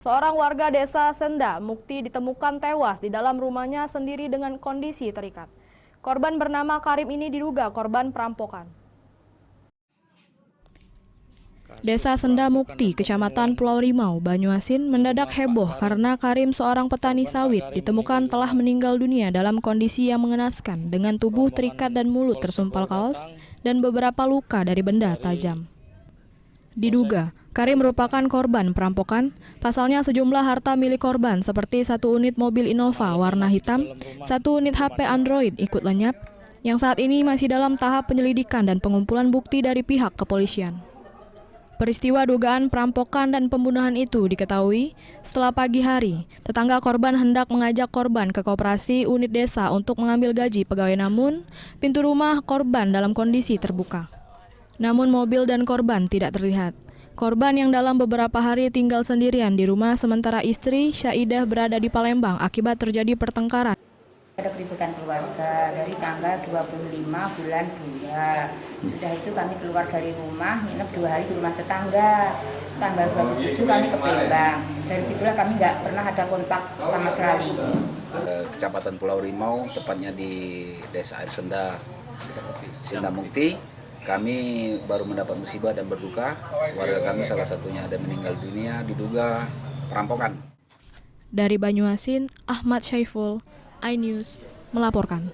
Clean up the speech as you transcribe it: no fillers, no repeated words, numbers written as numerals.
Seorang warga desa Senda Mukti ditemukan tewas di dalam rumahnya sendiri dengan kondisi terikat. Korban bernama Karim ini diduga korban perampokan. Desa Senda Mukti, Kecamatan Pulau Rimau, Banyuasin mendadak heboh karena Karim, seorang petani sawit, ditemukan telah meninggal dunia dalam kondisi yang mengenaskan dengan tubuh terikat dan mulut tersumpal kaos dan beberapa luka dari benda tajam. Diduga, Karim merupakan korban perampokan. Pasalnya sejumlah harta milik korban seperti 1 unit mobil Innova warna hitam, 1 unit HP Android ikut lenyap, yang saat ini masih dalam tahap penyelidikan dan pengumpulan bukti dari pihak kepolisian. Peristiwa dugaan perampokan dan pembunuhan itu diketahui setelah pagi hari, tetangga korban hendak mengajak korban ke koperasi unit desa untuk mengambil gaji pegawai, namun pintu rumah korban dalam kondisi terbuka. Namun mobil dan korban tidak terlihat. Korban yang dalam beberapa hari tinggal sendirian di rumah sementara istri Syaidah berada di Palembang akibat terjadi pertengkaran. Ada keributan keluarga dari tanggal 25 bulan 2. Sudah itu kami keluar dari rumah, nginep 2 hari di rumah tetangga. Tanggal 27 kami ke Palembang. Dari situlah kami nggak pernah ada kontak sama sekali. Kecamatan Pulau Rimau, tepatnya di Desa Air Senda, Senda Mukti. Kami baru mendapat musibah dan berduka. Warga kami salah satunya ada meninggal dunia diduga perampokan. Dari Banyuasin, Ahmad Syaiful, iNews melaporkan.